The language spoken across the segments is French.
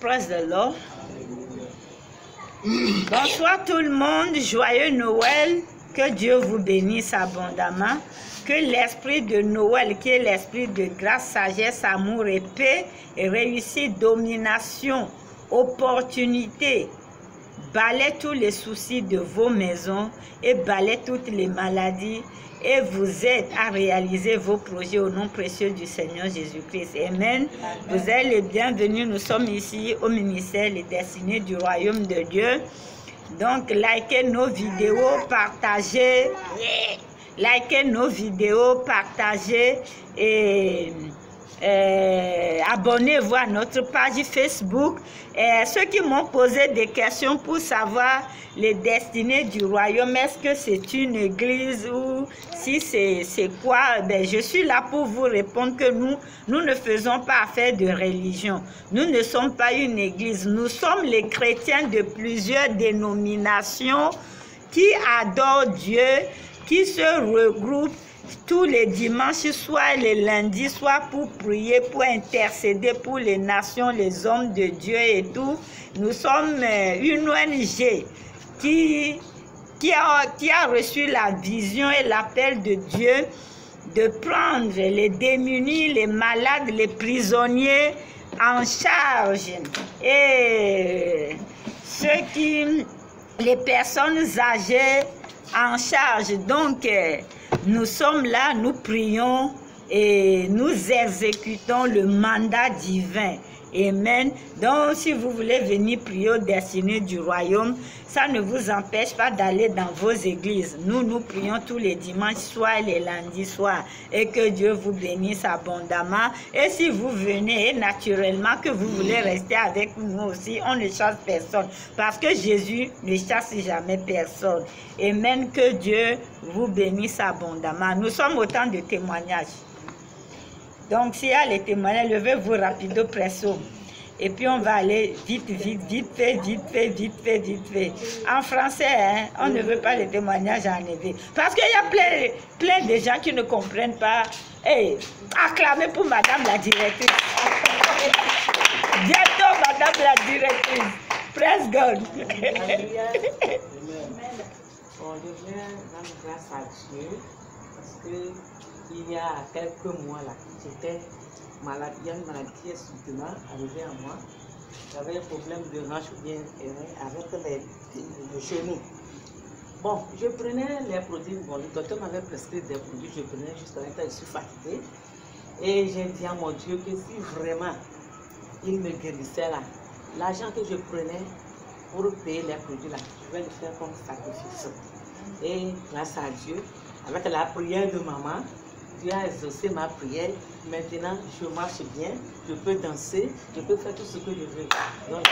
praise the Lord. Bonsoir tout le monde, joyeux Noël, que Dieu vous bénisse abondamment, que l'esprit de Noël, qui est l'esprit de grâce, sagesse, amour et paix, et réussite, domination, opportunité, balaie tous les soucis de vos maisons et balaie toutes les maladies et vous aide à réaliser vos projets au nom précieux du Seigneur Jésus-Christ. Amen. Vous êtes les bienvenus. Nous sommes ici au ministère Les Destinées du Royaume de Dieu. Donc, likez nos vidéos, partagez. Likez nos vidéos, partagez et abonnez-vous à notre page Facebook. Ceux qui m'ont posé des questions pour savoir les destinées du royaume, est-ce que c'est une église ou si c'est quoi, je suis là pour vous répondre que nous ne faisons pas affaire de religion. Nous ne sommes pas une église. Nous sommes les chrétiens de plusieurs dénominations qui adorent Dieu, qui se regroupent tous les dimanches, soit les lundis, soit pour prier, pour intercéder pour les nations, les hommes de Dieu et tout. Nous sommes une ONG qui a reçu la vision et l'appel de Dieu de prendre les démunis, les malades, les prisonniers en charge. Et les personnes âgées en charge. Donc, nous sommes là, nous prions et nous exécutons le mandat divin. Amen. Donc, si vous voulez venir prier aux destinées du royaume, ça ne vous empêche pas d'aller dans vos églises. Nous prions tous les dimanches, soit les lundis soirs. Et que Dieu vous bénisse abondamment. Et si vous venez, naturellement, que vous voulez rester avec nous aussi, on ne chasse personne. Parce que Jésus ne chasse jamais personne. Amen. Que Dieu vous bénisse abondamment. Nous sommes au temps de témoignages. Donc, s'il y a les témoignages, levez-vous rapido presso. Et puis, on va aller vite fait. En français, hein, on ne veut pas les témoignages enlevés. Parce qu'il y a plein de gens qui ne comprennent pas. Hey, acclamez pour Madame la directrice. Bientôt, Madame la directrice. Praise God. On devrait rendre grâce à Dieu parce que il y a quelques mois là, j'étais malade, il y a une maladie qui est subitement arrivée à moi. J'avais un problème de hanche ou bien avec le genou. Bon, je prenais les produits, bon, le docteur m'avait prescrit des produits, je prenais jusqu'à un temps, je suis fatiguée. Et j'ai dit à mon Dieu que si vraiment il me guérissait là, l'argent que je prenais pour payer les produits là, je vais le faire comme sacrifice. Et grâce à Dieu, avec la prière de maman, Dieu a exaucé ma prière. Maintenant, je marche bien, je peux danser, je peux faire tout ce que je veux. Donc,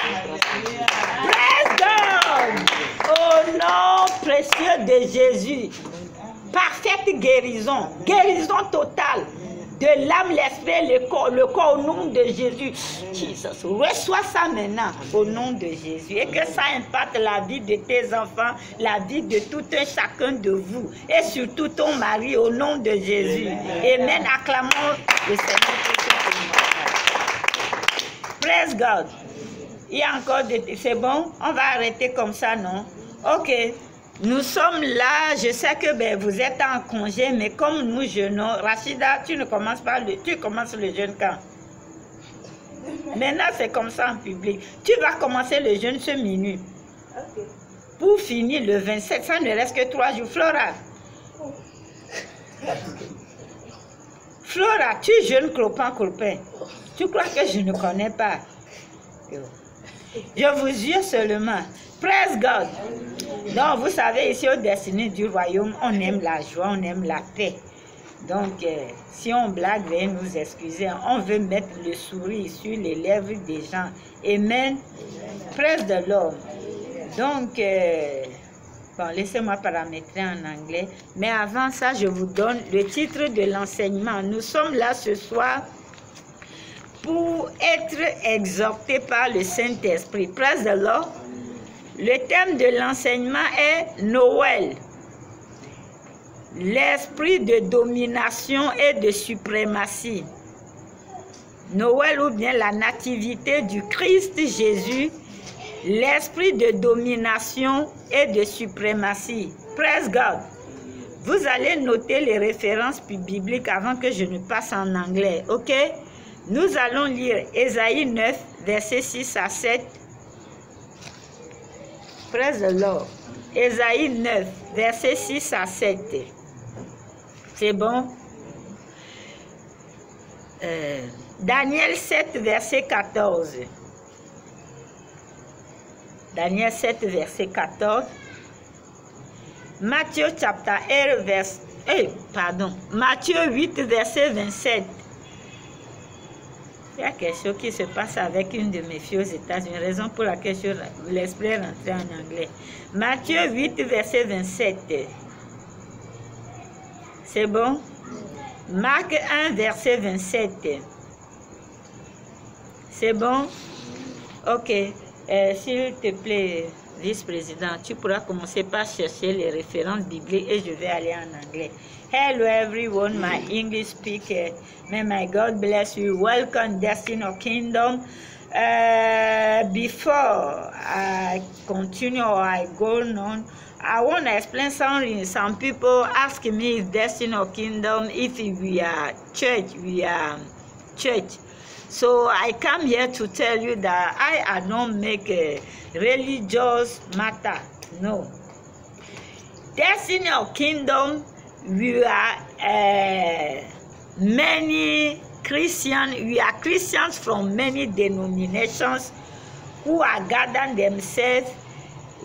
Praise God! Au nom précieux de Jésus, parfaite guérison, guérison totale de l'âme, l'esprit, le corps au nom de Jésus. Jesus, reçois ça maintenant au nom de Jésus et que ça impacte la vie de tes enfants, la vie de tout un chacun de vous et surtout ton mari au nom de Jésus. Amen. Acclamons le Seigneur. Praise God. Il y a encore des... C'est bon? On va arrêter comme ça, non? Ok. Nous sommes là, je sais que vous êtes en congé, mais comme nous jeûnons, Rachida, tu ne commences pas, tu commences le jeûne quand? Maintenant, c'est comme ça en public. Tu vas commencer le jeûne ce minuit. Okay. Pour finir le 27, ça ne reste que 3 jours. Flora. Flora, tu jeûnes clopin. Tu crois que je ne connais pas? Je vous jure seulement. Praise God. Donc, vous savez, ici au Destinées du Royaume, on aime la joie, on aime la paix. Donc, si on blague, veuillez nous excuser. On veut mettre le sourire sur les lèvres des gens. Amen. Praise the Lord. Donc, bon, laissez-moi paramétrer en anglais. Mais avant ça, je vous donne le titre de l'enseignement. Nous sommes là ce soir pour être exhortés par le Saint-Esprit. Praise the Lord. Le thème de l'enseignement est Noël. L'esprit de domination et de suprématie. Noël ou bien la nativité du Christ Jésus, l'esprit de domination et de suprématie. Praise God. Vous allez noter les références bibliques avant que je ne passe en anglais, ok? Nous allons lire Ésaïe 9, versets 6 à 7. Praise the Lord. Ésaïe 9, versets 6 à 7. C'est bon? Daniel 7, verset 14. Daniel 7, verset 14. Matthieu chapter 8, Matthieu 8, verset 27. Il y a quelque chose qui se passe avec une de mes filles aux États-Unis, raison pour laquelle je l'espère rentrer en anglais. Matthieu 8, verset 27. C'est bon? Marc 1, verset 27. C'est bon? Ok. S'il te plaît, vice-président, tu pourras commencer par chercher les références bibliques et je vais aller en anglais. Hello everyone, my English speaker. May my God bless you. Welcome, Destiny of Kingdom. Before I continue or I go on, I want to explain something. Some people ask me if Destiny of Kingdom, if we are church, we are church. So I come here to tell you that I don't make a religious matter. No. Destiny of Kingdom, we are many Christians. We are Christians from many denominations who are gathering themselves,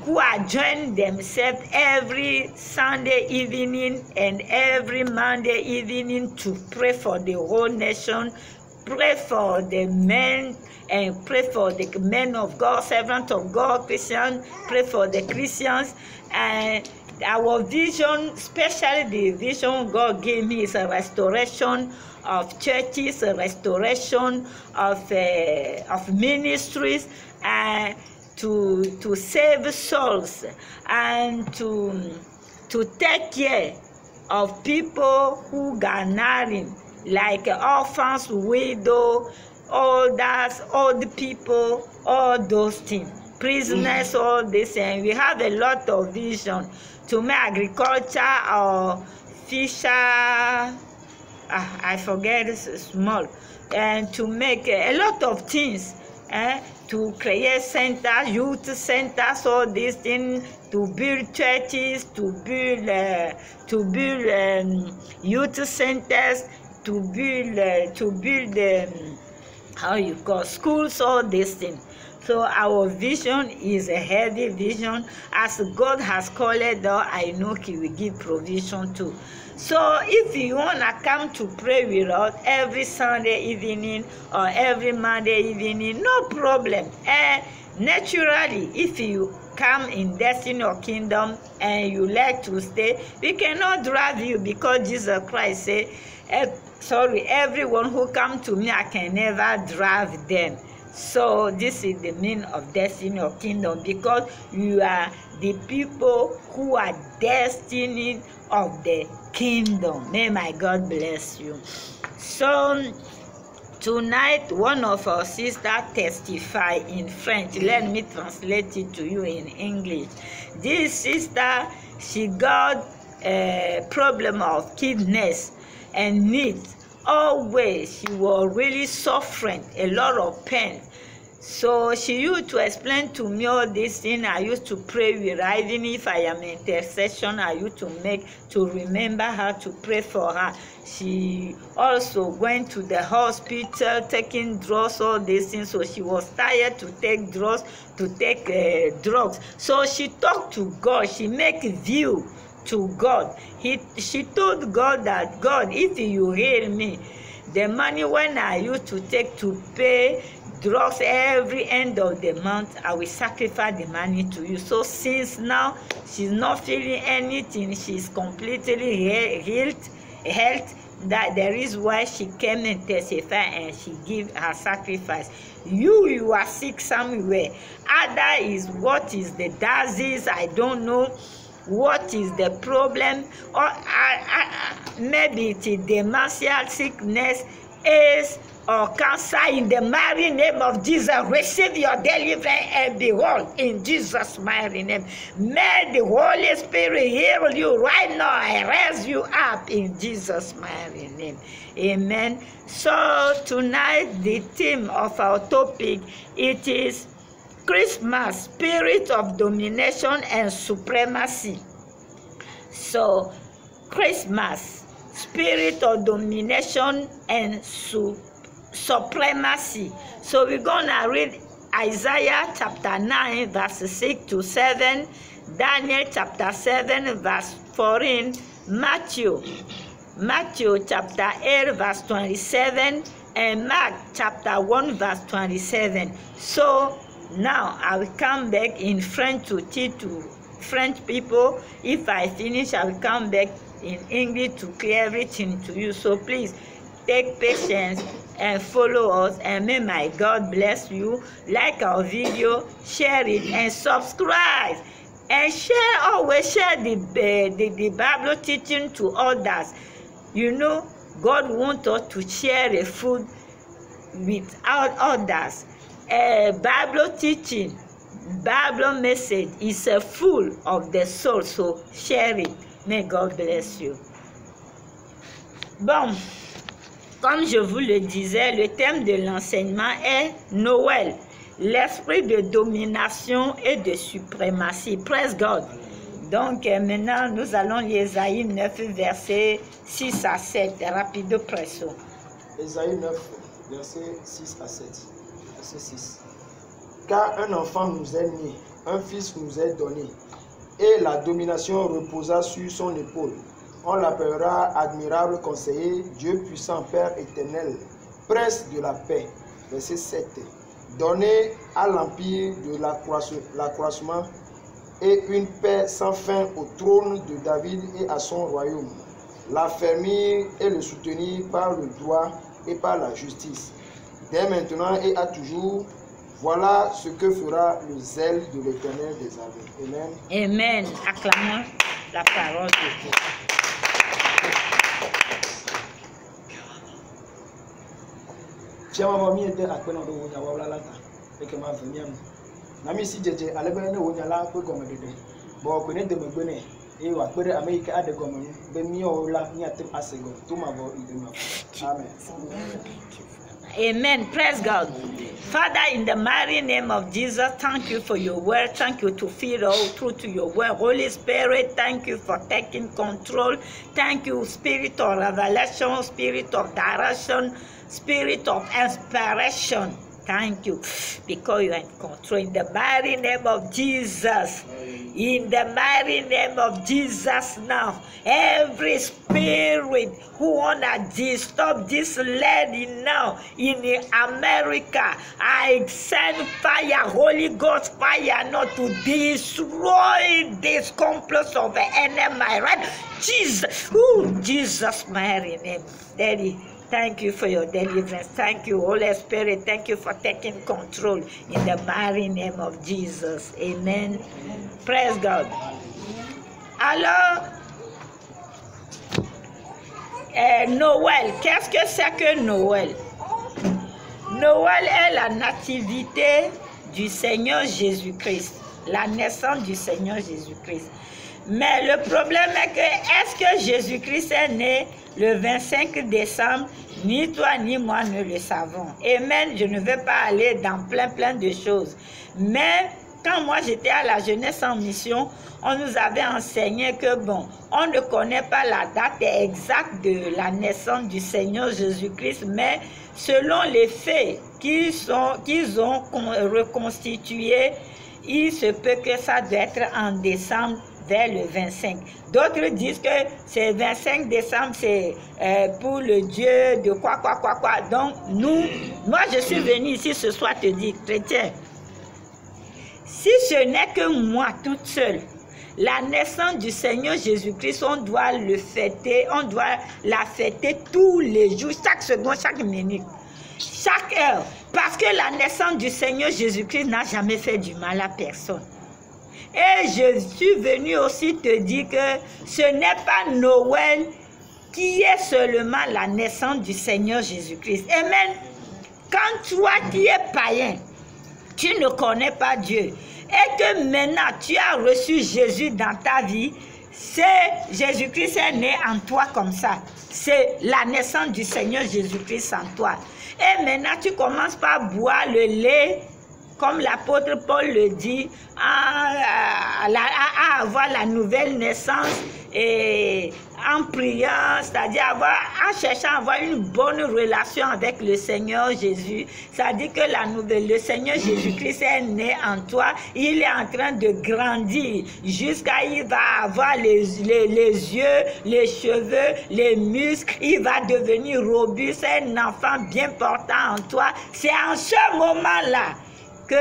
who are joining themselves every Sunday evening and every Monday evening to pray for the whole nation, pray for the men and pray for the men of God, servants of God, Christians, pray for the Christians. And our vision, especially the vision God gave me, is a restoration of churches, a restoration of ministries, and to save souls and to take care of people who got nothing, like orphans, widows, old people, all those things, prisoners, all this. And we have a lot of vision to make agriculture or fisher, I forget, it's small, and to make a lot of things, to create centers, youth centers, all these things, to build churches, to build youth centers, to build how you call schools, all these things. So our vision is a heavy vision. As God has called it, though, I know He will give provision too. So if you want to come to pray with us every Sunday evening or every Monday evening, no problem. Naturally, if you come in Destiny of Kingdom and you like to stay, we cannot drive you, because Jesus Christ said, everyone who come to me, I can never drive them. So this is the meaning of Destiny of Kingdom, because you are the people who are destined of the kingdom. May my God bless you. So tonight, one of our sisters testified in French. Let me translate it to you in English. This sister, she got a problem of kidneys and knees. Always, she was really suffering, a lot of pain. So she used to explain to me all these things. I used to pray with her. Even if I am in intercession, I used to remember her, to pray for her. She also went to the hospital taking drugs, all these things. So she was tired to take drugs, So she talked to God. She make view to God. She told God that, God, if you heal me, the money when I used to take to pay drugs every end of the month, I will sacrifice the money to you. So since now she's not feeling anything, she's completely health, that there is why she came and testified and she give her sacrifice. You are sick somewhere. Other is what is the disease, I don't know what is the problem, or maybe it is dementia sickness. AIDS or cancer, in the mighty name of Jesus, receive your deliverance and behold, in Jesus' mighty name. May the Holy Spirit heal you right now and raise you up in Jesus' mighty name. Amen. So tonight the theme of our topic, it is Christmas, spirit of domination and supremacy. So Christmas, spirit of domination and supremacy. So we're gonna read Isaiah chapter 9 verses 6 to 7, Daniel chapter 7 verse 14, Matthew chapter 8 verse 27, and Mark chapter 1 verse 27. So now I will come back in French to teach to French people. If I finish, I will come back in English to clear everything to you. So please take patience and follow us, and may my God bless you. Like our video, share it, and subscribe, and always share the Bible teaching to others. You know, God wants us to share the food with others. Bible teaching, Bible message is a full of the soul, so share it. May God bless you. Bon, comme je vous le disais, le thème de l'enseignement est Noël, l'esprit de domination et de suprématie. Praise God. Donc maintenant, nous allons lire Ésaïe 9, versets 6 à 7. Rapido presso. Ésaïe 9, versets 6 à 7. Verset 6. Car un enfant nous est né, un fils nous est donné, et la domination reposa sur son épaule. On l'appellera admirable conseiller, Dieu puissant, Père éternel, prince de la paix. Verset 7. Donné à l'empire de l'accroissement et une paix sans fin au trône de David et à son royaume. L'affermir et le soutenir par le droit et par la justice. Dès maintenant et à toujours, voilà ce que fera le zèle de l'Éternel des armées. Amen. Amen. Acclamons la parole de Dieu. Chiama mi ete akpena do wonya wala lata eke ma vemiam na mi si jeje alebe ne wonya la pe gomedede bo ko ne de megbene e wa pere amerika ade gomenu be mi o la ni atem asego to ma bo ide ma. Amen. Amen. Praise God. Father, in the mighty name of Jesus, thank you for your word. Thank you to feed all through to your word. Holy Spirit, thank you for taking control. Thank you, Spirit of revelation, Spirit of direction, Spirit of inspiration. Thank you, because you are in control. In the mighty name of Jesus. In the mighty name of Jesus now, every spirit who wanna disturb this lady now in America, I send fire, Holy Ghost fire, not to destroy this complex of the enemy, right? Jesus, Jesus' mighty name, Daddy. Thank you for your deliverance. Thank you, Holy Spirit. Thank you for taking control in the mighty name of Jesus. Amen. Praise God. Alors, Noël. Qu'est-ce que c'est que Noël? Noël est la nativité du Seigneur Jésus-Christ. La naissance du Seigneur Jésus-Christ. Mais le problème est que, est-ce que Jésus-Christ est né le 25 décembre? Ni toi ni moi ne le savons. Amen. Je ne vais pas aller dans plein de choses. Mais quand moi j'étais à la jeunesse en mission, on nous avait enseigné que bon, on ne connaît pas la date exacte de la naissance du Seigneur Jésus-Christ, mais selon les faits qu'ils ont reconstitués, il se peut que ça doit être en décembre vers le 25. D'autres disent que c'est 25 décembre, c'est pour le Dieu de quoi. Donc, moi je suis venu ici ce soir te dire, chrétien, si ce n'est que moi toute seule, la naissance du Seigneur Jésus-Christ, on doit le fêter, on doit la fêter tous les jours, chaque seconde, chaque minute, chaque heure. Parce que la naissance du Seigneur Jésus-Christ n'a jamais fait du mal à personne. Et je suis venu aussi te dire que ce n'est pas Noël qui est seulement la naissance du Seigneur Jésus-Christ. Amen. Quand toi qui es païen, tu ne connais pas Dieu, et que maintenant tu as reçu Jésus dans ta vie, c'est Jésus-Christ est né en toi comme ça. C'est la naissance du Seigneur Jésus-Christ en toi. Et maintenant tu commences par boire le lait, comme l'apôtre Paul le dit, à avoir la nouvelle naissance et en priant, c'est-à-dire en cherchant à avoir une bonne relation avec le Seigneur Jésus. C'est-à-dire que le Seigneur Jésus-Christ est né en toi, il est en train de grandir jusqu'à il va avoir les yeux, les cheveux, les muscles, il va devenir robuste, un enfant bien portant en toi. C'est en ce moment-là que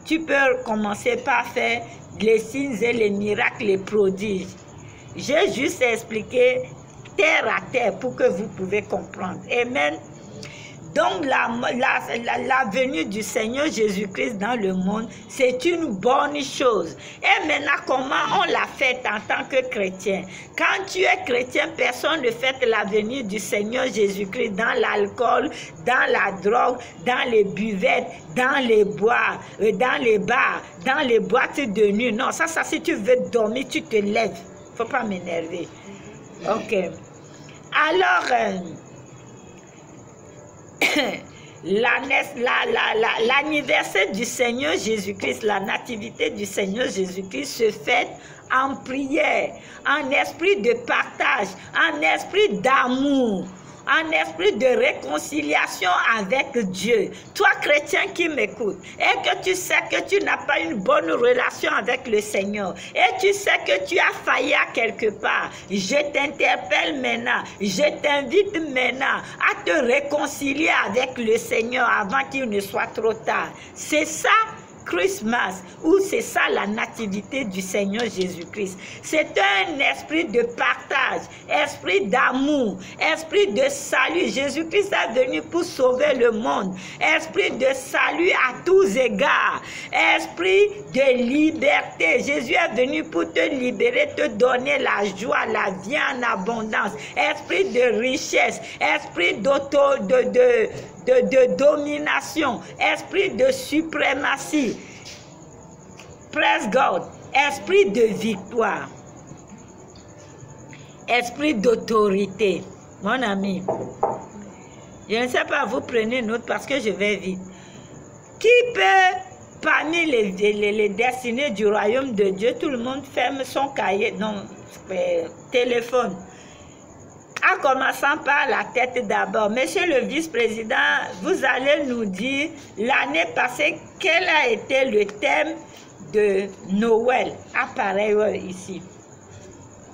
tu peux commencer par faire les signes et les miracles, les prodiges. J'ai juste expliqué terre à terre pour que vous pouvez comprendre. Amen. Donc la venue du Seigneur Jésus-Christ dans le monde, c'est une bonne chose. Et maintenant, comment on l'a fait en tant que chrétien? Quand tu es chrétien, personne ne fête la venue du Seigneur Jésus-Christ dans l'alcool, dans la drogue, dans les buvettes, dans les bois, dans les bars, dans les boîtes de nuit. Non, ça si tu veux dormir, tu te lèves. Faut pas m'énerver. Ok. Alors, l'anniversaire du Seigneur Jésus-Christ, la nativité du Seigneur Jésus-Christ se fête en prière, en esprit de partage, en esprit d'amour, en esprit de réconciliation avec Dieu. Toi, chrétien qui m'écoutes, et que tu sais que tu n'as pas une bonne relation avec le Seigneur, et tu sais que tu as failli à quelque part, je t'interpelle maintenant, je t'invite maintenant à te réconcilier avec le Seigneur avant qu'il ne soit trop tard. C'est ça, Christmas, ou c'est ça la nativité du Seigneur Jésus-Christ. C'est un esprit de partage, esprit d'amour, esprit de salut. Jésus-Christ est venu pour sauver le monde. Esprit de salut à tous égards. Esprit de liberté. Jésus est venu pour te libérer, te donner la joie, la vie en abondance. Esprit de richesse, esprit de domination, esprit de suprématie. Praise God. Esprit de victoire. Esprit d'autorité. Mon ami, je ne sais pas, vous prenez note parce que je vais vite. Qui peut, parmi les destinées du royaume de Dieu, tout le monde ferme son cahier, non, téléphone. En commençant par la tête d'abord, Monsieur le vice-président, vous allez nous dire l'année passée, quel a été le thème de Noël? Appareil ici.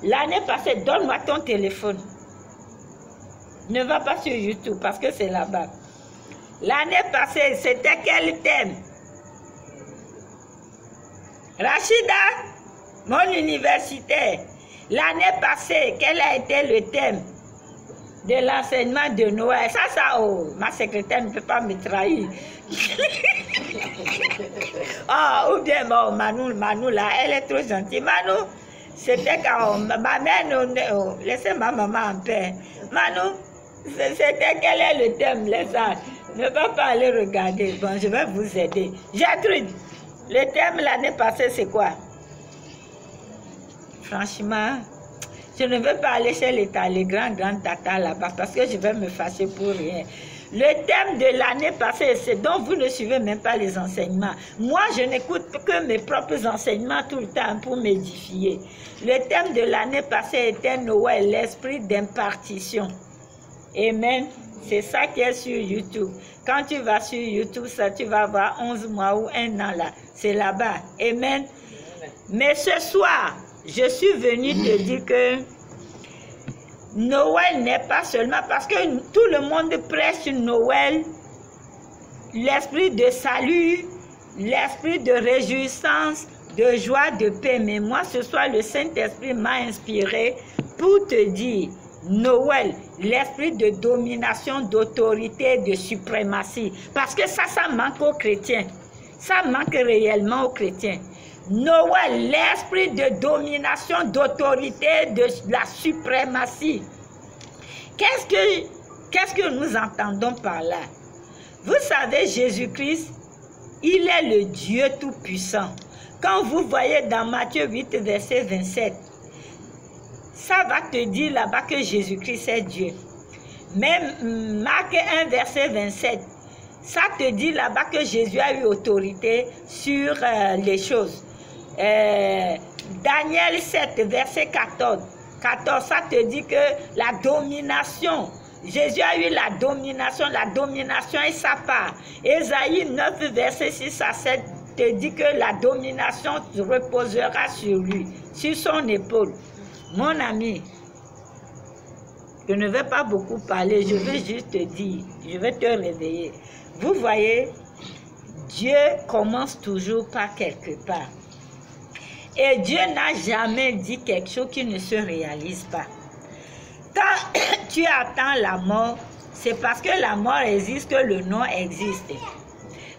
L'année passée, donne-moi ton téléphone. Ne va pas sur YouTube parce que c'est là-bas. L'année passée, c'était quel thème? Rachida, mon universitaire. L'année passée, quel a été le thème de l'enseignement de Noël? Oh, ma secrétaire ne peut pas me trahir. Oh, ou bien bon, Manou là, elle est trop gentille. Manou, c'était quand ma mère, laissez ma maman en paix. Manou, c'était quel est le thème, les gens? Ne va pas aller regarder. Bon, je vais vous aider. Gertrude, le thème l'année passée, c'est quoi? Franchement, je ne veux pas aller chez les grands tatas là-bas parce que je vais me fâcher pour rien. Le thème de l'année passée, c'est dont vous ne suivez même pas les enseignements. Moi, je n'écoute que mes propres enseignements tout le temps pour m'édifier. Le thème de l'année passée était Noël, l'esprit d'impartition. Amen. C'est ça qui est sur YouTube. Quand tu vas sur YouTube, ça, tu vas voir 11 mois ou 1 an là. C'est là-bas. Amen. Mais ce soir, je suis venue te dire que Noël n'est pas seulement parce que tout le monde prêche Noël, l'esprit de salut, l'esprit de réjouissance, de joie, de paix. Mais moi, ce soir, le Saint-Esprit m'a inspiré pour te dire Noël, l'esprit de domination, d'autorité, de suprématie. Parce que ça manque aux chrétiens. Ça manque réellement aux chrétiens. Noël, l'esprit de domination, d'autorité, de la suprématie. Qu'est-ce que nous entendons par là? Vous savez, Jésus-Christ, il est le Dieu Tout-Puissant. Quand vous voyez dans Matthieu 8, verset 27, ça va te dire là-bas que Jésus-Christ est Dieu. Même Marc 1, verset 27, ça te dit là-bas que Jésus a eu autorité sur les choses. Daniel 7, verset 14, ça te dit que la domination, Jésus a eu la domination est sa part. Ésaïe 9, verset 6 à 7 te dit que la domination reposera sur lui, sur son épaule. Mon ami, je ne vais pas beaucoup parler, je vais juste te dire, je vais te réveiller. Vous voyez, Dieu commence toujours par quelque part. Et Dieu n'a jamais dit quelque chose qui ne se réalise pas. Quand tu attends la mort, c'est parce que la mort existe que le nom existe.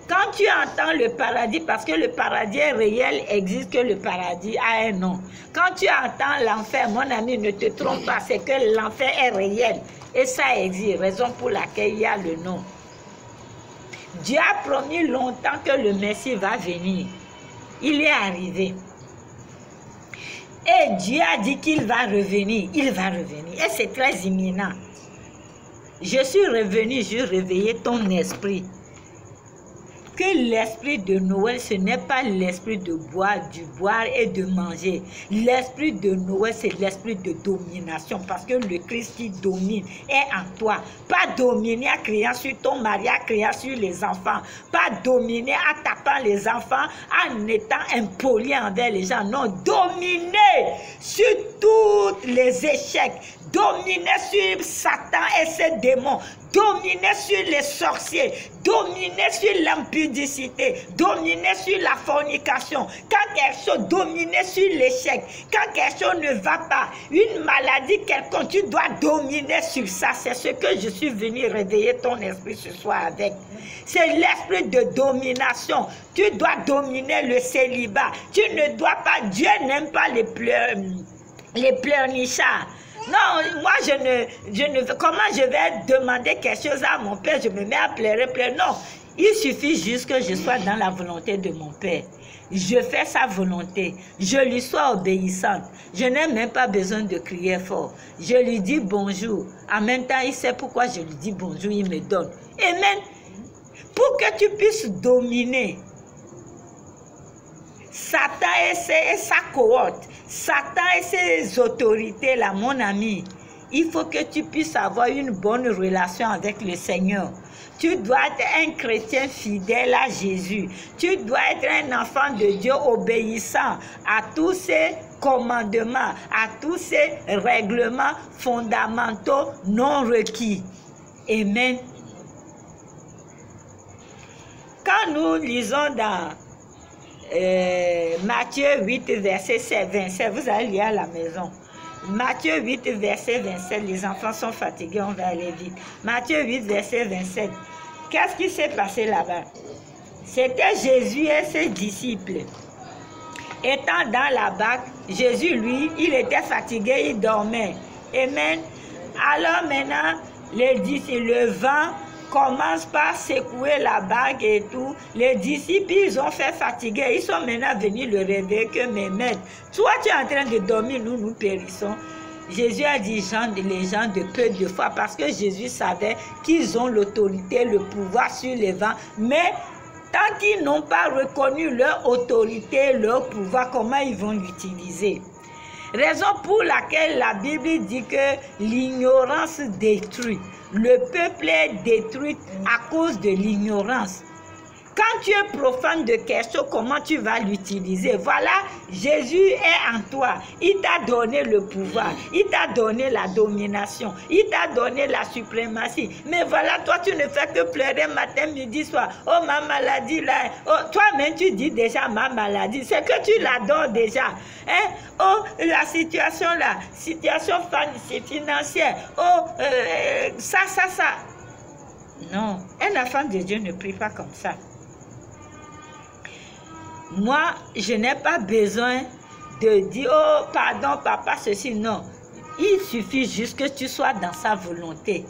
Quand tu entends le paradis, parce que le paradis est réel, existe que le paradis a un nom. Quand tu entends l'enfer, mon ami, ne te trompe pas, c'est que l'enfer est réel. Et ça existe, raison pour laquelle il y a le nom. Dieu a promis longtemps que le Messie va venir. Il est arrivé. Et Dieu a dit qu'il va revenir. Il va revenir. Et c'est très imminent. Je suis revenu, je réveillé ton esprit. Que l'esprit de Noël, ce n'est pas l'esprit de boire, du boire et de manger. L'esprit de Noël, c'est l'esprit de domination, parce que le Christ qui domine est en toi. Pas dominer en criant sur ton mari, en criant sur les enfants. Pas dominer en tapant les enfants, en étant impoli envers les gens. Non, dominer sur tous les échecs. Dominer sur Satan et ses démons. Dominer sur les sorciers, dominer sur l'impudicité, dominer sur la fornication. Quand quelque chose, dominer sur l'échec. Quand quelque chose ne va pas, une maladie quelconque, tu dois dominer sur ça. C'est ce que je suis venu réveiller ton esprit ce soir avec. C'est l'esprit de domination. Tu dois dominer le célibat. Tu ne dois pas, Dieu n'aime pas les pleurnichards. Non, moi je ne, comment je vais demander quelque chose à mon père, je me mets à pleurer. Non, il suffit juste que je sois dans la volonté de mon père. Je fais sa volonté, je lui sois obéissante. Je n'ai même pas besoin de crier fort. Je lui dis bonjour. En même temps, il sait pourquoi je lui dis bonjour, il me donne. Amen. Pour que tu puisses dominer Satan et sa cohorte, Satan et ses autorités là, mon ami, il faut que tu puisses avoir une bonne relation avec le Seigneur. Tu dois être un chrétien fidèle à Jésus. Tu dois être un enfant de Dieu obéissant à tous ses commandements, à tous ses règlements fondamentaux non requis. Amen. Quand nous lisons dans Matthieu 8, verset 27, vous allez lire à la maison. Matthieu 8, verset 27, les enfants sont fatigués, on va aller vite. Matthieu 8, verset 27. Qu'est-ce qui s'est passé là-bas? C'était Jésus et ses disciples. Étant dans la barque, Jésus, lui, il était fatigué, il dormait. Amen. Alors maintenant, les disciples, le vent commence par secouer la barque et tout. Les disciples, ils ont fait fatiguer. Ils sont maintenant venus le réveiller que mes maîtres. Toi, tu es en train de dormir, nous périssons. Jésus a dit les gens de peu de foi parce que Jésus savait qu'ils ont l'autorité, le pouvoir sur les vents. Mais tant qu'ils n'ont pas reconnu leur autorité, leur pouvoir, comment ils vont l'utiliser? Raison pour laquelle la Bible dit que l'ignorance détruit. Le peuple est détruit à cause de l'ignorance. Quand tu es profane de quelque chose, comment tu vas l'utiliser? Voilà, Jésus est en toi. Il t'a donné le pouvoir. Il t'a donné la domination. Il t'a donné la suprématie. Mais voilà, toi, tu ne fais que pleurer matin, midi, soir. Oh, ma maladie là. Oh, toi-même, tu dis déjà ma maladie. C'est que tu la donnes déjà. Hein? Oh, la situation là. Situation financière. Oh, ça. Non, un enfant de Dieu ne prie pas comme ça. Moi, je n'ai pas besoin de dire, oh, pardon, papa, ceci, non. Il suffit juste que tu sois dans sa volonté.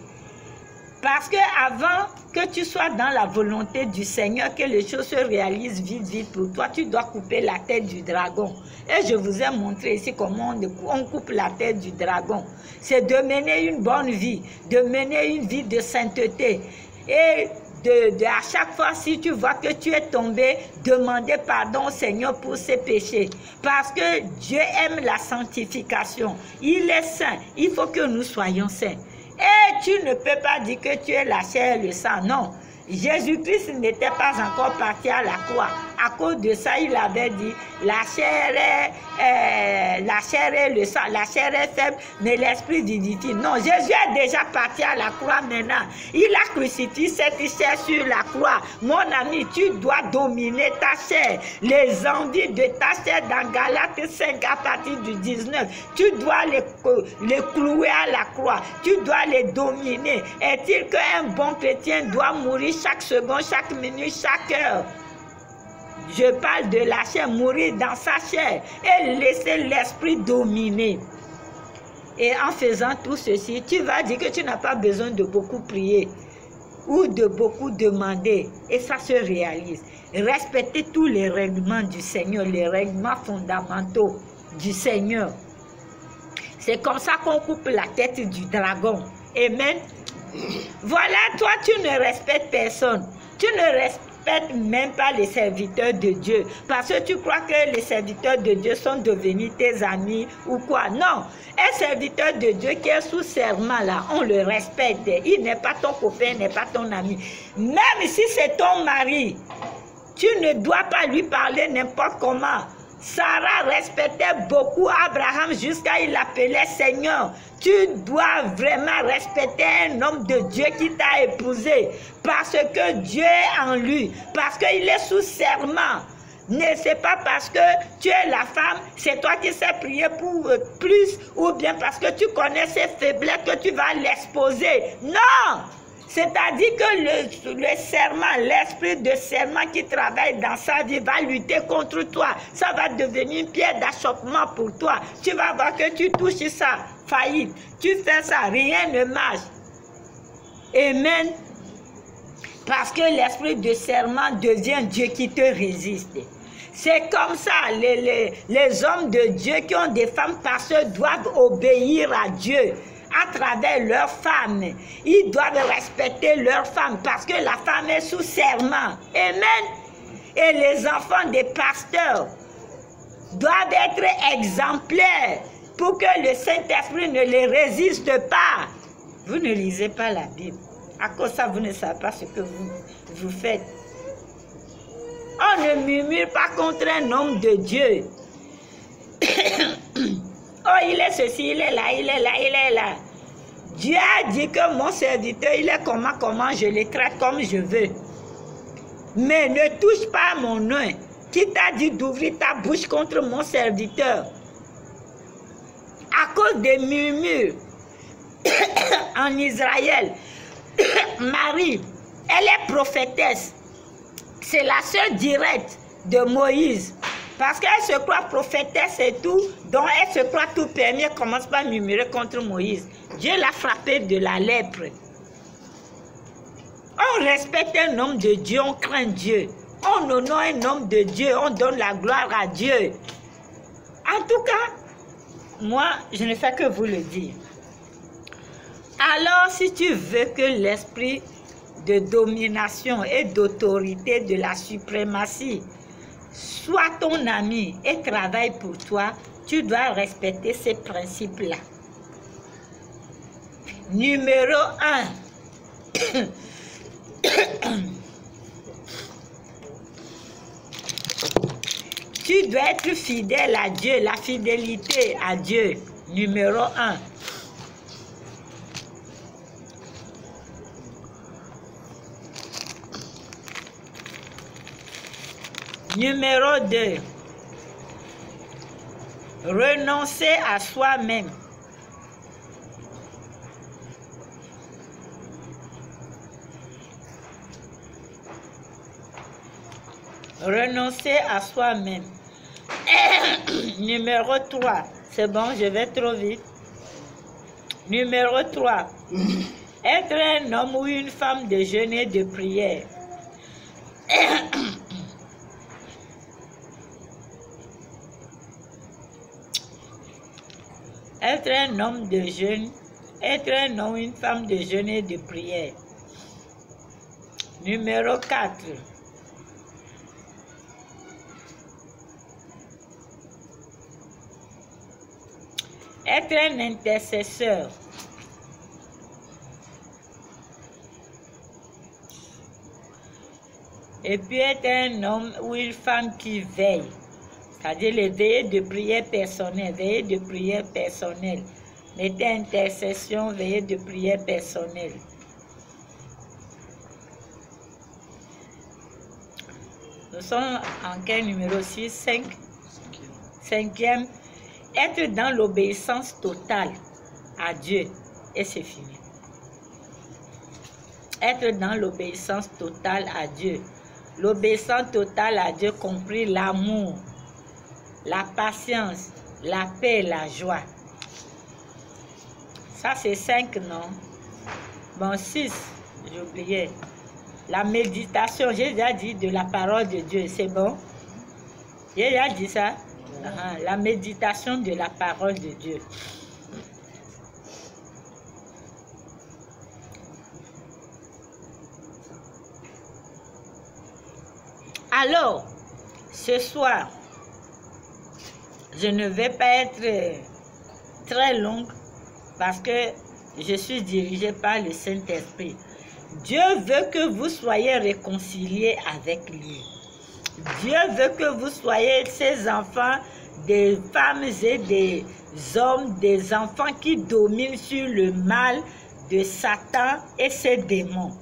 Parce que avant que tu sois dans la volonté du Seigneur, que les choses se réalisent vite pour toi, tu dois couper la tête du dragon. Et je vous ai montré ici comment on coupe la tête du dragon. C'est de mener une bonne vie, de mener une vie de sainteté. Et à chaque fois, si tu vois que tu es tombé, demander pardon au Seigneur pour ses péchés. Parce que Dieu aime la sanctification. Il est saint. Il faut que nous soyons saints. Et tu ne peux pas dire que tu es la chair et le sang. Non. Jésus-Christ n'était pas encore parti à la croix. À cause de ça, il avait dit, la chair est le sang, la chair est faible, mais l'esprit vivifie. Non, Jésus est déjà parti à la croix maintenant. Il a crucifié cette chair sur la croix. Mon ami, tu dois dominer ta chair. Les envies de ta chair dans Galates 5 à partir du 19. Tu dois les clouer à la croix. Tu dois les dominer. Est-il qu'un bon chrétien doit mourir chaque seconde, chaque minute, chaque heure? Je parle de la chair, mourir dans sa chair et laisser l'esprit dominer. Et en faisant tout ceci, tu vas dire que tu n'as pas besoin de beaucoup prier ou de beaucoup demander. Et ça se réalise. Respectez tous les règlements du Seigneur, les règlements fondamentaux du Seigneur. C'est comme ça qu'on coupe la tête du dragon. Amen. Voilà, toi, tu ne respectes personne. Tu ne respectes même pas les serviteurs de Dieu. Parce que tu crois que les serviteurs de Dieu sont devenus tes amis ou quoi. Non. Un serviteur de Dieu qui est sous serment, là, on le respecte. Il n'est pas ton copain, il n'est pas ton ami. Même si c'est ton mari, tu ne dois pas lui parler n'importe comment. Sarah respectait beaucoup Abraham jusqu'à il l'appelait Seigneur. Tu dois vraiment respecter un homme de Dieu qui t'a épousé parce que Dieu est en lui, parce qu'il est sous serment. Ne c'est pas parce que tu es la femme, c'est toi qui sais prier pour plus ou bien parce que tu connais ses faiblesses que tu vas l'exposer. Non! C'est-à-dire que le serment, l'esprit de serment qui travaille dans sa vie va lutter contre toi. Ça va devenir une pierre d'achoppement pour toi. Tu vas voir que tu touches ça, faillite. Tu fais ça, rien ne marche. Amen. Parce que l'esprit de serment devient Dieu qui te résiste. C'est comme ça, les hommes de Dieu qui ont des femmes pasteurs doivent obéir à Dieu. À travers leurs femmes. Ils doivent respecter leurs femmes parce que la femme est sous serment. Amen. Et les enfants des pasteurs doivent être exemplaires pour que le Saint-Esprit ne les résiste pas. Vous ne lisez pas la Bible. À cause de ça, vous ne savez pas ce que vous faites. On ne murmure pas contre un homme de Dieu. Oh, il est ceci, il est là, il est là, il est là. Dieu a dit que mon serviteur, il est comment je le traite comme je veux. Mais ne touche pas à mon nom. Qui t'a dit d'ouvrir ta bouche contre mon serviteur? À cause des murmures en Israël, Marie, elle est prophétesse. C'est la sœur directe de Moïse. Parce qu'elle se croit prophétesse et tout, donc elle se croit tout permis, elle commence pas à murmurer contre Moïse. Dieu l'a frappé de la lèpre. On respecte un homme de Dieu, on craint Dieu. On honore un homme de Dieu, on donne la gloire à Dieu. En tout cas, moi, je ne fais que vous le dire. Alors, si tu veux que l'esprit de domination et d'autorité de la suprématie soit ton ami et travaille pour toi, tu dois respecter ces principes-là. Numéro 1. Tu dois être fidèle à Dieu, la fidélité à Dieu. Numéro 1. Numéro 2. Renoncer à soi-même. Renoncer à soi-même. Numéro 3. C'est bon, je vais trop vite. Numéro 3. Être un homme ou une femme de jeûne et de prière. Être un homme de jeûne, être un homme ou une femme de jeûne et de prière. Numéro 4. Être un intercesseur. Et puis être un homme ou une femme qui veille. C'est-à-dire les veillées de prière personnelle, veillées de prière personnelle. Mettez intercession, veillée de prière personnelle. Nous sommes en quel numéro 6, 5? Cinquième. Être dans l'obéissance totale à Dieu. Et c'est fini. Être dans l'obéissance totale à Dieu. L'obéissance totale à Dieu compris l'amour, la patience, la paix, la joie. Ça c'est 5, non? Bon, 6, j'ai oublié. La méditation, j'ai déjà dit de la parole de Dieu, c'est bon? J'ai déjà dit ça? La méditation de la parole de Dieu. Alors, ce soir, je ne vais pas être très longue parce que je suis dirigée par le Saint-Esprit. Dieu veut que vous soyez réconciliés avec lui. Dieu veut que vous soyez ses enfants, des femmes et des hommes, des enfants qui dominent sur le mal de Satan et ses démons.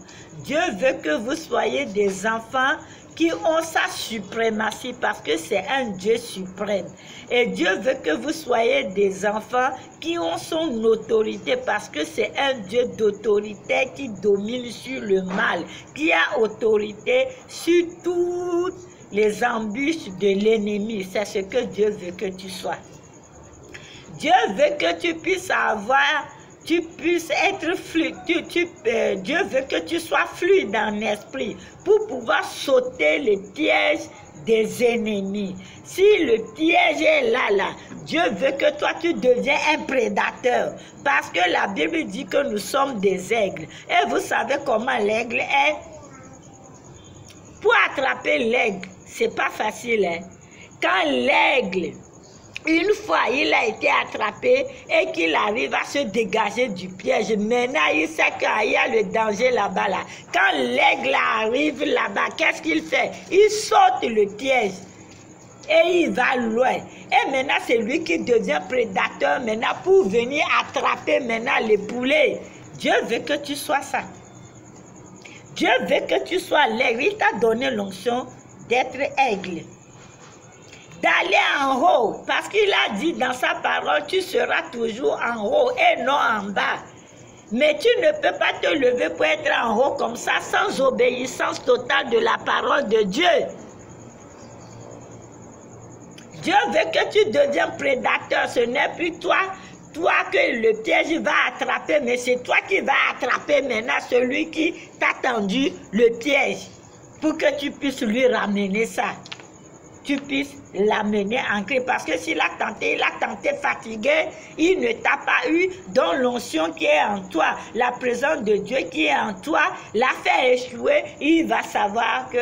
Dieu veut que vous soyez des enfants qui ont sa suprématie parce que c'est un Dieu suprême. Et Dieu veut que vous soyez des enfants qui ont son autorité parce que c'est un Dieu d'autorité qui domine sur le mal, qui a autorité sur toutes les embûches de l'ennemi. C'est ce que Dieu veut que tu sois. Dieu veut que tu puisses avoir, tu puisses être fluide. Dieu veut que tu sois fluide en esprit pour pouvoir sauter les pièges des ennemis. Si le piège est là, Dieu veut que toi tu deviens un prédateur. Parce que la Bible dit que nous sommes des aigles. Et vous savez comment l'aigle est? Pour attraper l'aigle, c'est pas facile. Hein? Quand l'aigle, une fois il a été attrapé et qu'il arrive à se dégager du piège, maintenant il sait qu'il y a le danger là-bas. Là. Quand l'aigle arrive là-bas, qu'est-ce qu'il fait? Il saute le piège et il va loin. Et maintenant c'est lui qui devient prédateur maintenant pour venir attraper maintenant les poulets. Dieu veut que tu sois ça. Dieu veut que tu sois l'aigle. Il t'a donné l'onction d'être aigle. D'aller en haut. Parce qu'il a dit dans sa parole, tu seras toujours en haut et non en bas. Mais tu ne peux pas te lever pour être en haut comme ça sans obéissance totale de la parole de Dieu. Dieu veut que tu deviennes prédateur. Ce n'est plus toi que le piège va attraper, mais c'est toi qui vas attraper maintenant celui qui t'a tendu le piège pour que tu puisses lui ramener ça. Tu puisses l'amener en Christ. Parce que s'il a tenté fatigué, il ne t'a pas eu dans l'onction qui est en toi, la présence de Dieu qui est en toi, l'a fait échouer, il va savoir que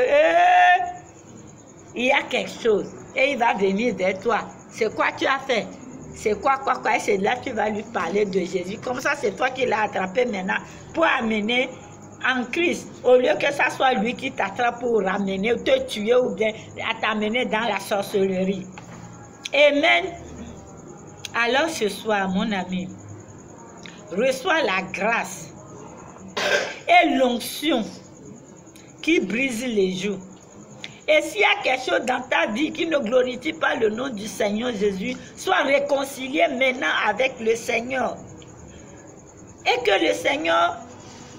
il y a quelque chose et il va venir vers toi. C'est quoi tu as fait? C'est quoi, et c'est là que tu vas lui parler de Jésus. Comme ça, c'est toi qui l'as attrapé maintenant pour amener en Christ. Au lieu que ça soit lui qui t'attrape pour ramener, ou te tuer ou bien t'amener dans la sorcellerie. Amen. Alors ce soir, mon ami, reçois la grâce et l'onction qui brise les joues. Et s'il y a quelque chose dans ta vie qui ne glorifie pas le nom du Seigneur Jésus, sois réconcilié maintenant avec le Seigneur. Et que le Seigneur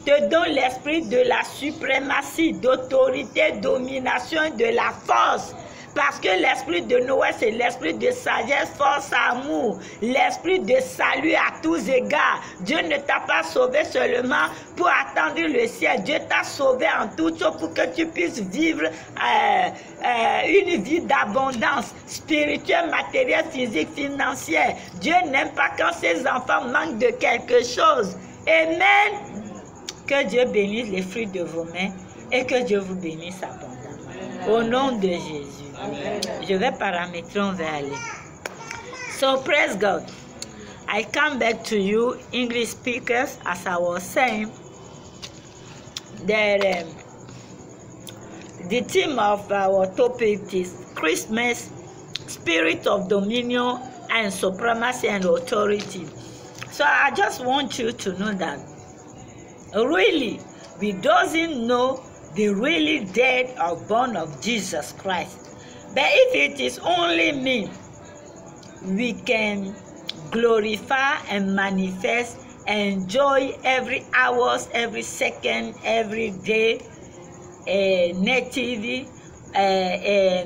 te donne l'esprit de la suprématie, d'autorité, domination, de la force. Parce que l'esprit de Noé, c'est l'esprit de sagesse, force, amour, l'esprit de salut à tous égards. Dieu ne t'a pas sauvé seulement pour attendre le ciel. Dieu t'a sauvé en toutes choses pour que tu puisses vivre une vie d'abondance spirituelle, matérielle, physique, financière. Dieu n'aime pas quand ses enfants manquent de quelque chose. Amen. Que Dieu bénisse les fruits de vos mains et que Dieu vous bénisse abondamment. Au nom de Jésus. Amen. Je vais paramétrer, on va aller. So praise God. I come back to you, English speakers, as I was saying, that the theme of our topic is Christmas, spirit of dominion and supremacy and authority. So I just want you to know that really, we doesn't know the really dead or born of Jesus Christ. But if it is only me, we can glorify and manifest, enjoy every hours, every second, every day, natively, a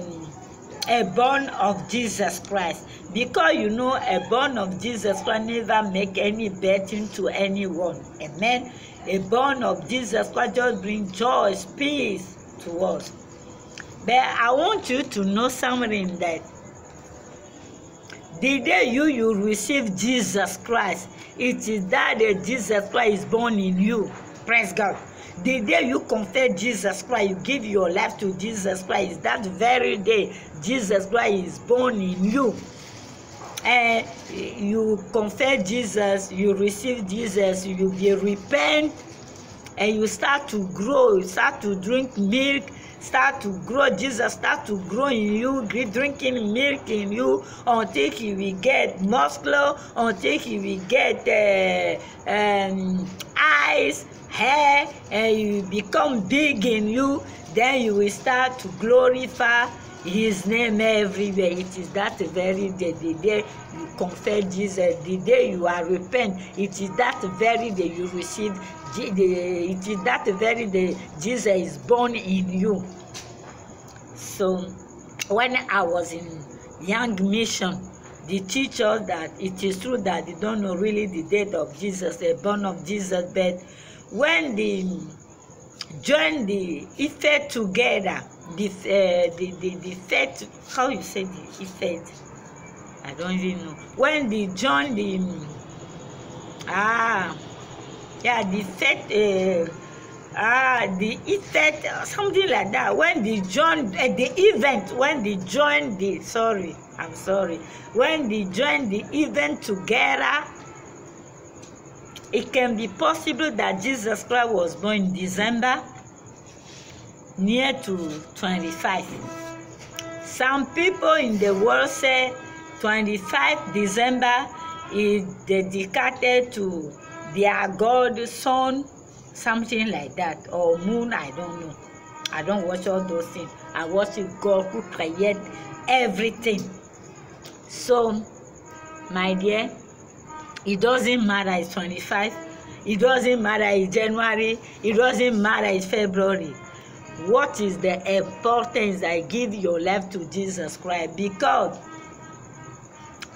born of Jesus Christ. Because you know, a born of Jesus Christ never make any betting to anyone. Amen. A born of Jesus Christ just bring joy, peace to us. But I want you to know something, that the day you receive Jesus Christ, it is that day Jesus Christ is born in you. Praise God. The day you confess Jesus Christ, you give your life to Jesus Christ, that very day Jesus Christ is born in you. And you confess Jesus, you receive Jesus, you repent, and you start to grow, you start to drink milk, start to grow. Jesus start to grow in you, drinking milk in you, until he will get muscular, until he will get eyes, hair, and you become big in you. Then you will start to glorify his name everywhere. It is that very day, the day you confess Jesus, the day you are repent, it is that very day you receive, it is that very day Jesus is born in you. So when I was in Young Mission, they teach us that it is true that they don't know really the date of Jesus, the born of Jesus, but when they join the Ife together, the faith, how you say the effect? I don't even know. When they join the the faith, the effect, something like that. When they join the event, when they join the when they join the event together, it can be possible that Jesus Christ was born in December, near to 25. Some people in the world say 25 December is dedicated to their God, sun, something like that, or moon, I don't know. I don't watch all those things. I worship God who created everything. So, my dear, it doesn't matter it's 25, it doesn't matter it's January, it doesn't matter it's February. What is the importance? I give your life to Jesus Christ, because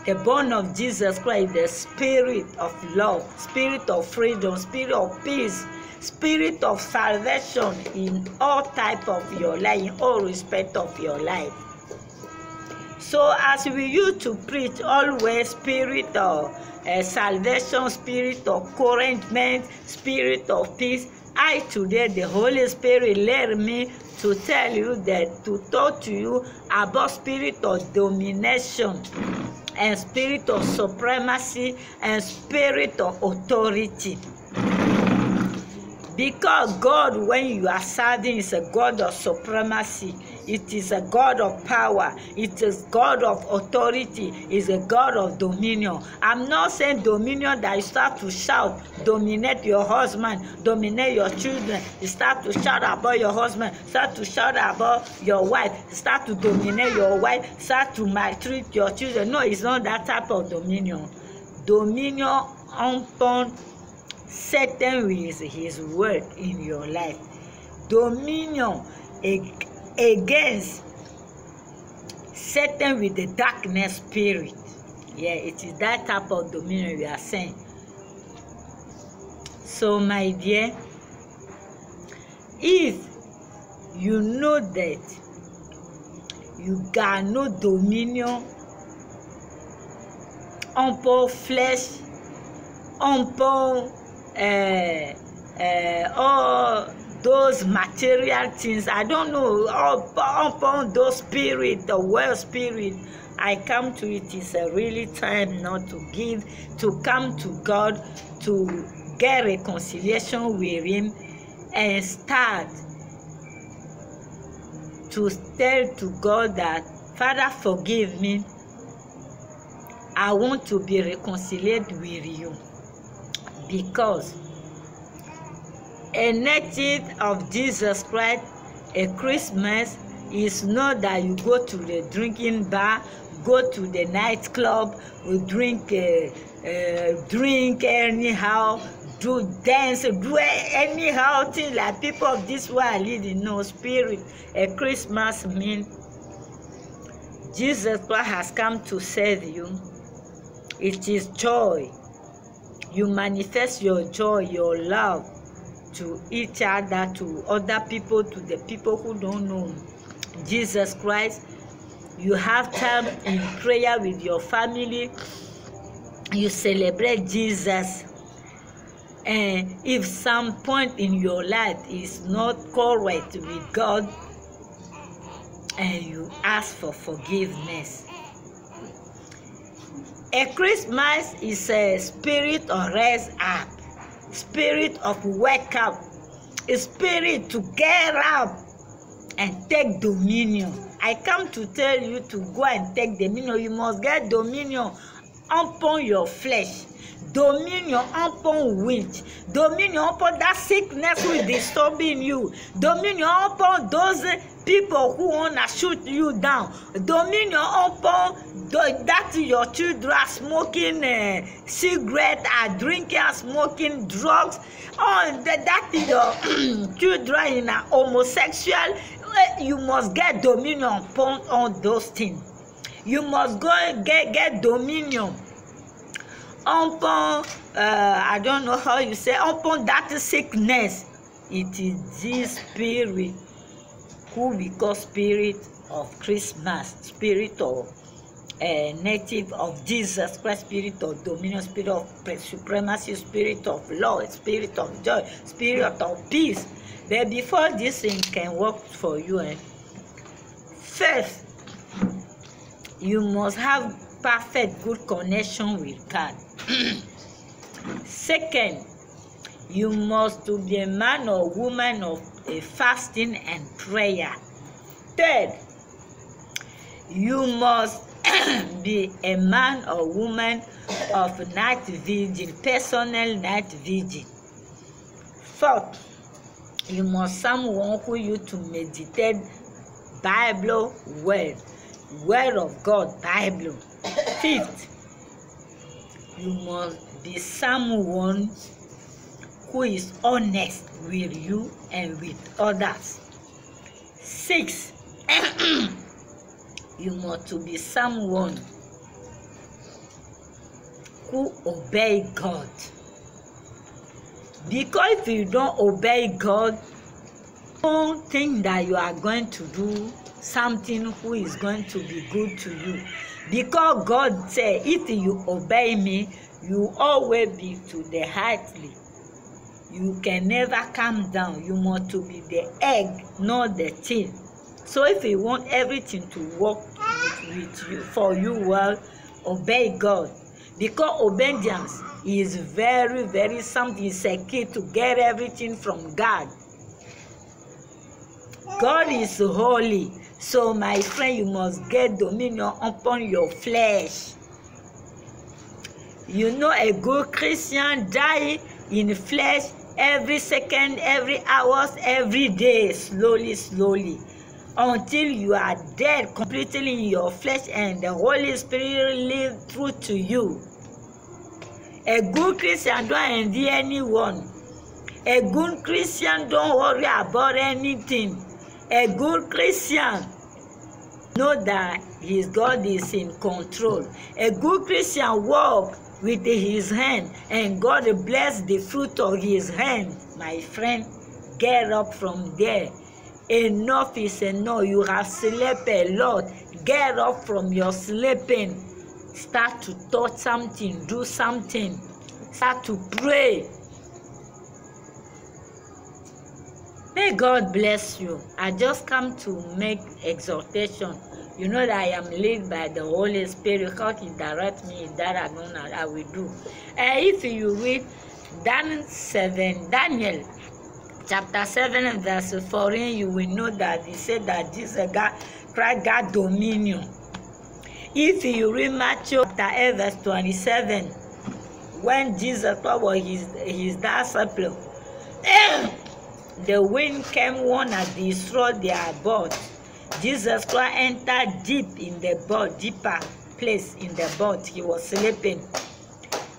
the born of Jesus Christ, the spirit of love, spirit of freedom, spirit of peace, spirit of salvation in all type of your life, in all respect of your life. So as we used to preach always, spirit of salvation, spirit of encouragement, spirit of peace, I today, the Holy Spirit led me to tell you that, to talk to you about spirit of domination and spirit of supremacy and spirit of authority. Because God, when you are serving, is a God of supremacy. It is a God of power. It is God of authority. It's a God of dominion. I'm not saying dominion that you start to shout, dominate your husband, dominate your children. You start to shout about your husband, start to shout about your wife, start to dominate your wife, start to maltreat your children. No, it's not that type of dominion. Dominion upon Satan with his word in your life. Dominion against Satan with the darkness spirit. Yeah, it is that type of dominion we are saying. So, my dear, if you know that you got no dominion upon flesh, upon all those material things, I don't know, upon those spirit, the world spirit, I come to it is a really time not to give, to come to God, to get reconciliation with Him, and start to tell to God that, Father, forgive me. I want to be reconciled with you. Because a native of Jesus Christ, a Christmas, is not that you go to the drinking bar, go to the nightclub, drink anyhow, do dance, do anyhow thing like people of this world are leading. No, spirit. A Christmas means Jesus Christ has come to save you. It is joy. You manifest your joy, your love to each other, to other people, to the people who don't know Jesus Christ. You have time in prayer with your family. You celebrate Jesus. And if some point in your life is not correct with God, and you ask for forgiveness. A Christmas is a spirit of rise up, spirit of wake up, a spirit to get up and take dominion. I come to tell you to go and take dominion. You must get dominion upon your flesh, dominion upon which, dominion upon that sickness who is disturbing you, dominion upon those people who wanna shoot you down, dominion upon that your children are smoking cigarette, are drinking, are smoking drugs, or that your children in a homosexual. You must get dominion upon all those things. You must go and get dominion upon I don't know how you say, upon that sickness. It is this spirit who we call spirit of Christmas, spirit of native of Jesus Christ, spirit of dominion, spirit of supremacy, spirit of law, spirit of joy, spirit of peace. But before this thing can work for you, first you must have perfect good connection with God. Second, you must to be a man or woman of fasting and prayer. Third, you must be a man or woman of night vigil, personal night vigil. Fourth, you must someone who you to meditate Bible word of God, Bible. Fifth, you must be someone who is honest with you and with others. Sixth, you must to be someone who obey God. Because if you don't obey God, don't think that you are going to do something who is going to be good to you. Because God said, if you obey me, you always be to the highly. You can never come down. You must to be the egg, not the tail. So if you want everything to work with you, for you well, obey God. Because obedience is very, very something. It's a key to get everything from God. God is holy. So my friend, you must get dominion upon your flesh. You know, a good Christian die in flesh every second, every hour, every day, slowly, slowly, until you are dead completely in your flesh and the Holy Spirit lives through to you. A good Christian don't envy anyone. A good Christian don't worry about anything. A good Christian know that his God is in control. A good Christian walk with his hand, and God bless the fruit of his hand. My friend, get up from there. Enough is enough. You have slept a lot. Get up from your sleeping. Start to touch something, do something. Start to pray. May God bless you. I just come to make exhortation. You know that I am led by the Holy Spirit. God He direct me, that I will do. If you read Daniel chapter 7 and verse 4, you will know that he said that Jesus Christ got dominion. If you read Matthew chapter 8 verse 27, when Jesus was his disciple, the wind came one and destroyed their boat. Jesus Christ entered deep in the boat, deeper place in the boat. He was sleeping.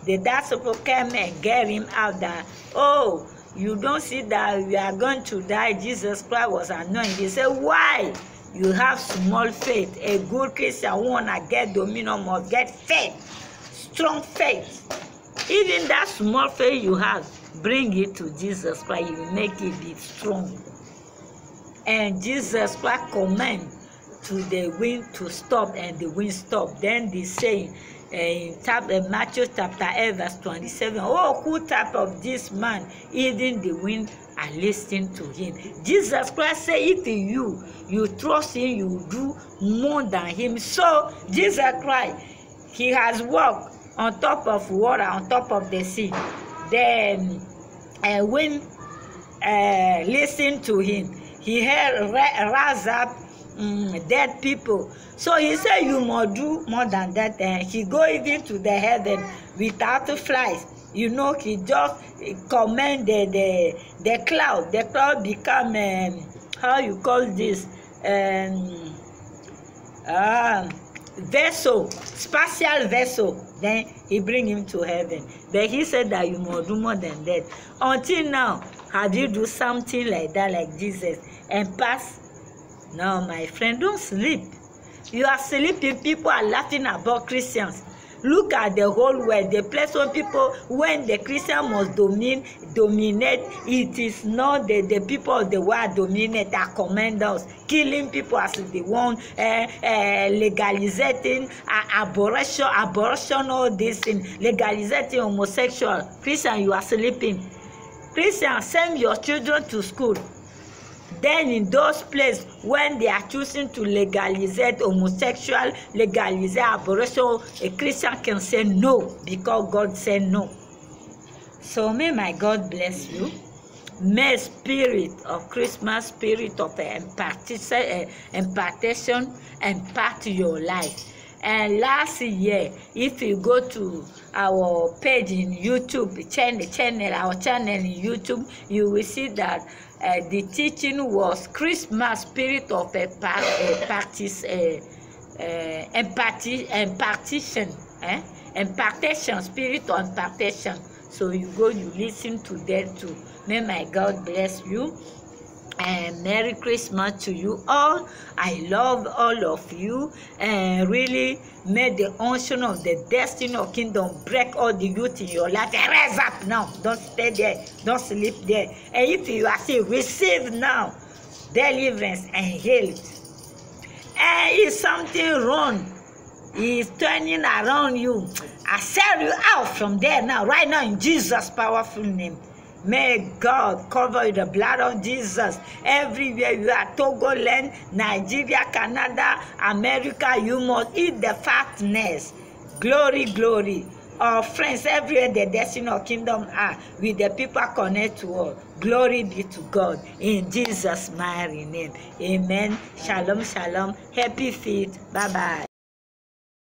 The disciple came and get him out that, oh, you don't see that we are going to die. Jesus Christ was annoyed. He said, why? You have small faith. A good Christian who wanna get dominion must get faith, strong faith. Even that small faith you have, bring it to Jesus Christ. You make it be strong. And Jesus Christ command to the wind to stop, and the wind stopped. Then they say in Matthew chapter 8 verse 27, oh, who type of this man, even the wind are listening to him. Jesus Christ said, if you trust him, you do more than him. So Jesus Christ, he has walked on top of water, on top of the sea. Then wind listened to him. He had rise up dead people. So he said, you must do more than that. And he go even to the heaven without flies. You know, he just commanded the cloud. The cloud become, how you call this, vessel, spatial vessel. Then he bring him to heaven. But he said that you must do more than that. Until now, have you do something like that, like Jesus, and pass? No, my friend, don't sleep. You are sleeping. People are laughing about Christians. Look at the whole world. The place where people, when the Christian must dominate, it is not the people of the world dominate, are commanders, killing people as they want, legalizing abortion, all this thing, legalizing homosexual. Christian, you are sleeping. Christian, send your children to school. Then in those places, when they are choosing to legalize homosexual, legalize abortion, a Christian can say no, because God said no. So may my God bless you. May spirit of Christmas, spirit of impartation impart your life. And last year, if you go to our page in YouTube, our channel in YouTube, you will see that the teaching was Christmas spirit of impartation, spirit of impartation. So you go, you listen to that too. May my God bless you. And Merry Christmas to you all. I love all of you, and really may the unction of the destiny of kingdom break all the youth in your life. And rise up now. Don't stay there. Don't sleep there. And if you are sick, receive now deliverance and healed. And if something wrong is turning around you, I sell you out from there now, right now, in Jesus' powerful name. May God cover you, the blood of Jesus. Everywhere you are, Togoland, Nigeria, Canada, America, you must eat the fatness. Glory, glory. Our friends, everywhere the destiny of kingdom are, with the people connect to us. Glory be to God. In Jesus' mighty name. Amen. Shalom, shalom. Happy feet. Bye-bye.